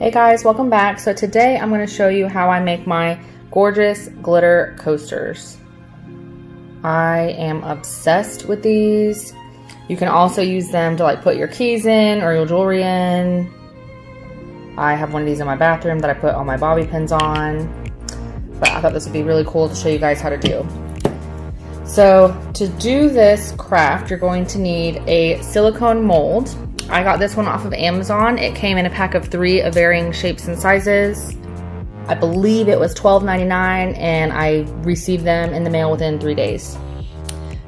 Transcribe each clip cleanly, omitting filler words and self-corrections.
Hey guys, welcome back. So today I'm going to show you how I make my gorgeous glitter coasters. I am obsessed with these. You can also use them to like put your keys in or your jewelry in. I have one of these in my bathroom that I put all my bobby pins on. But I thought this would be really cool to show you guys how to do. So to do this craft, you're going to need a silicone mold. I got this one off of Amazon. It came in a pack of 3 of varying shapes and sizes. I believe it was $12.99 and I received them in the mail within 3 days.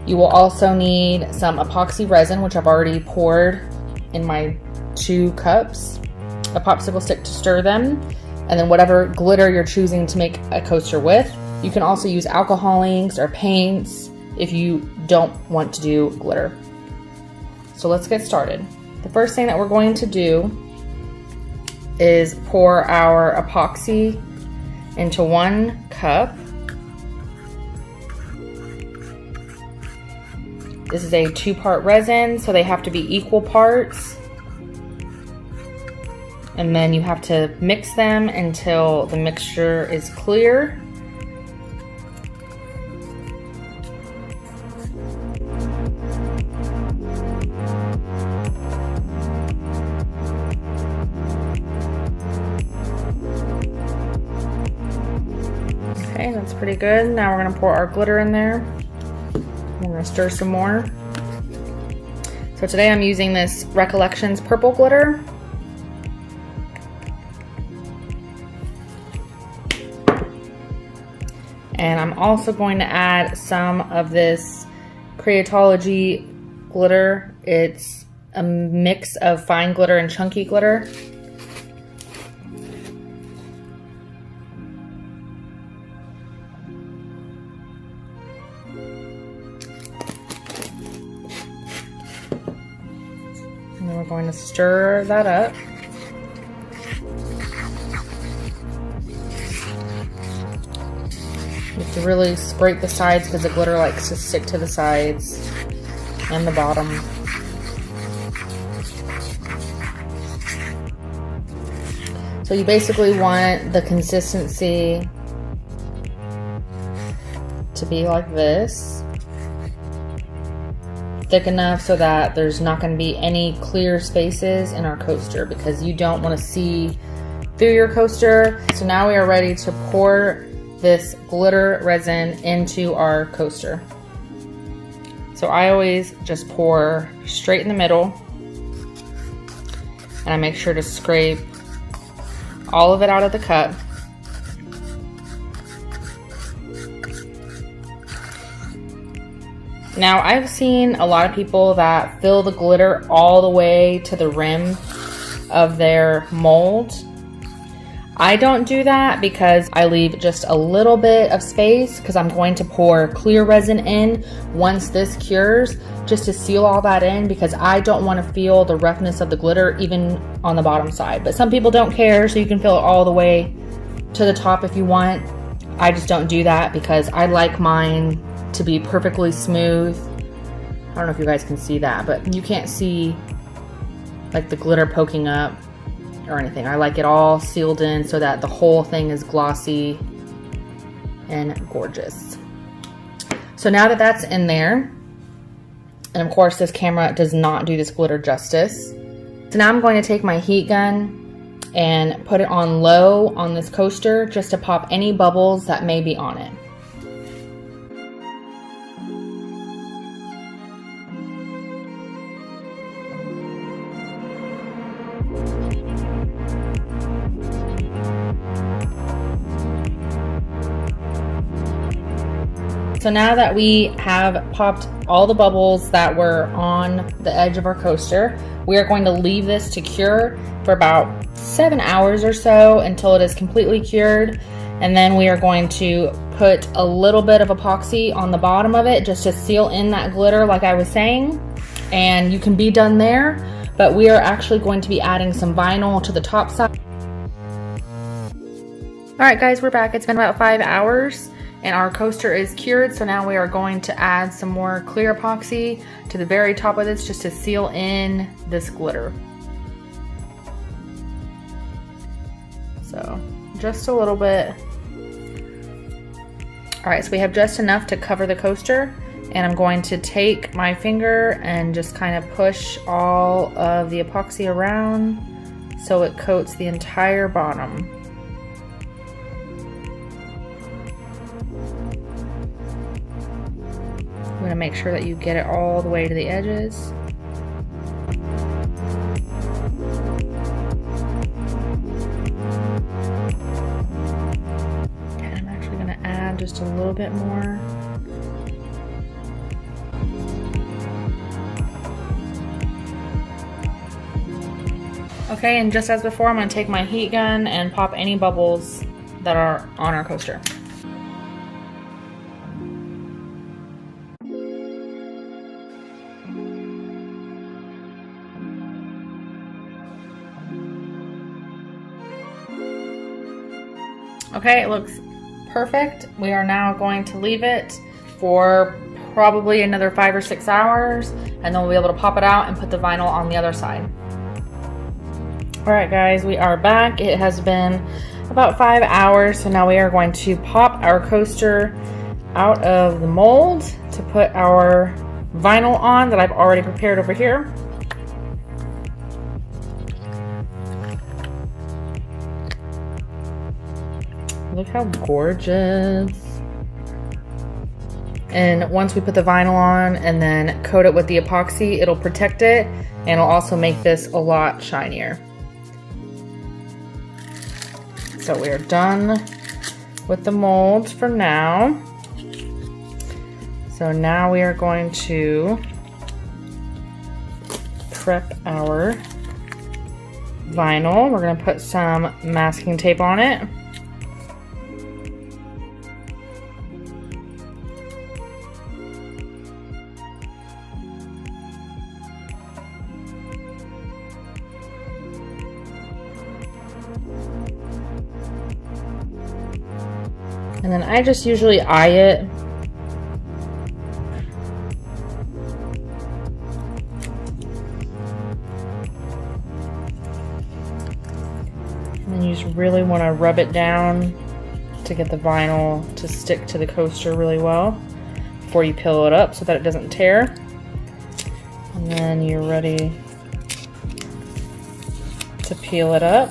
You will also need some epoxy resin, which I've already poured in my 2 cups, a popsicle stick to stir them, and then whatever glitter you're choosing to make a coaster with. You can also use alcohol inks or paints if you don't want to do glitter. So let's get started. The first thing that we're going to do is pour our epoxy into 1 cup. This is a 2-part resin, so they have to be equal parts. And then you have to mix them until the mixture is clear. Okay, that's pretty good. Now we're gonna pour our glitter in there. We're gonna stir some more. So today I'm using this Recollections purple glitter. And I'm also going to add some of this Creatology glitter. It's a mix of fine glitter and chunky glitter. And then we're going to stir that up. You have to really scrape the sides because the glitter likes to stick to the sides and the bottom. So you basically want the consistency to be like this. Thick enough so that there's not going to be any clear spaces in our coaster because you don't want to see through your coaster. So now we are ready to pour this glitter resin into our coaster. So I always just pour straight in the middle and I make sure to scrape all of it out of the cup. Now I've seen a lot of people that fill the glitter all the way to the rim of their mold. I don't do that because I leave just a little bit of space because I'm going to pour clear resin in once this cures just to seal all that in because I don't want to feel the roughness of the glitter even on the bottom side. But some people don't care, so you can fill it all the way to the top if you want. I just don't do that because I like mine to be perfectly smooth. I don't know if you guys can see that, but you can't see like the glitter poking up or anything. I like it all sealed in so that the whole thing is glossy and gorgeous. So now that that's in there, and of course this camera does not do this glitter justice. So now I'm going to take my heat gun and put it on low on this coaster just to pop any bubbles that may be on it. So now that we have popped all the bubbles that were on the edge of our coaster, we are going to leave this to cure for about 7 hours or so until it is completely cured. And then we are going to put a little bit of epoxy on the bottom of it just to seal in that glitter like I was saying. And you can be done there, but we are actually going to be adding some vinyl to the top side. All right guys, we're back. It's been about 5 hours. And our coaster is cured, so now we are going to add some more clear epoxy to the very top of this just to seal in this glitter. So just a little bit. All right, so we have just enough to cover the coaster, and I'm going to take my finger and just kind of push all of the epoxy around so it coats the entire bottom. I'm going to make sure that you get it all the way to the edges. Just a little bit more. Okay, and just as before, I'm going to take my heat gun and pop any bubbles that are on our coaster. Okay, it looks perfect. We are now going to leave it for probably another 5 or 6 hours, and then we'll be able to pop it out and put the vinyl on the other side. Alright guys, we are back. It has been about 5 hours, so now we are going to pop our coaster out of the mold to put our vinyl on that I've already prepared over here. Look how gorgeous. And once we put the vinyl on and then coat it with the epoxy, it'll protect it and it'll also make this a lot shinier. So we are done with the molds for now. So now we are going to prep our vinyl. We're going to put some masking tape on it. And then I just usually eye it. And then you just really want to rub it down to get the vinyl to stick to the coaster really well before you peel it up so that it doesn't tear. And then you're ready to peel it up.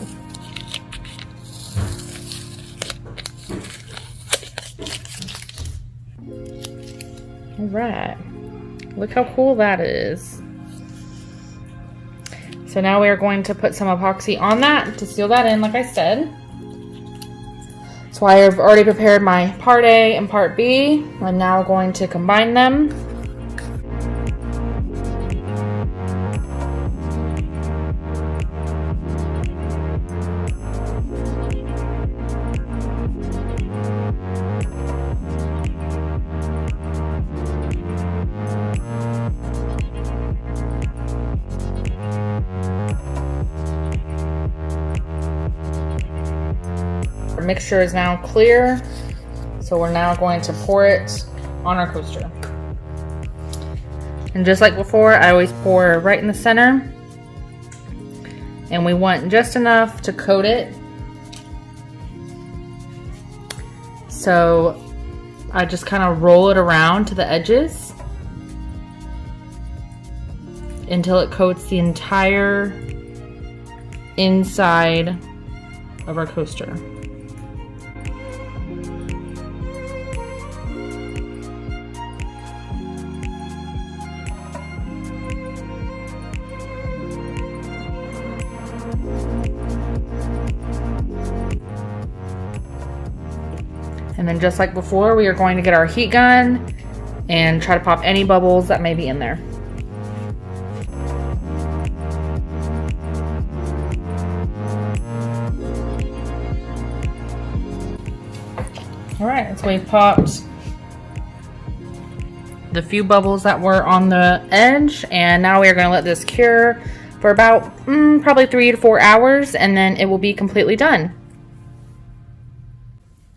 Alright, look how cool that is. So now we are going to put some epoxy on that to seal that in, like I said. So I have already prepared my part A and part B. I'm now going to combine them. Our mixture is now clear, so we're now going to pour it on our coaster. And just like before, I always pour right in the center, and we want just enough to coat it. So I just kind of roll it around to the edges until it coats the entire inside of our coaster. And then just like before, we are going to get our heat gun and try to pop any bubbles that may be in there. All right, so we popped the few bubbles that were on the edge, and now we are going to let this cure for about probably 3 to 4 hours, and then it will be completely done.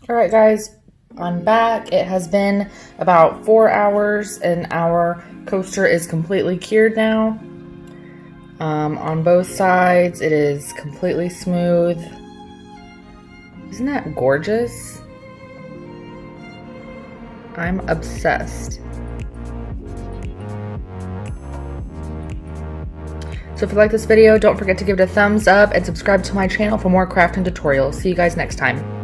All right, guys, I'm back. It has been about 4 hours, and our coaster is completely cured now. On both sides, it is completely smooth. Isn't that gorgeous? I'm obsessed. So if you like this video, don't forget to give it a thumbs up and subscribe to my channel for more crafting tutorials. See you guys next time.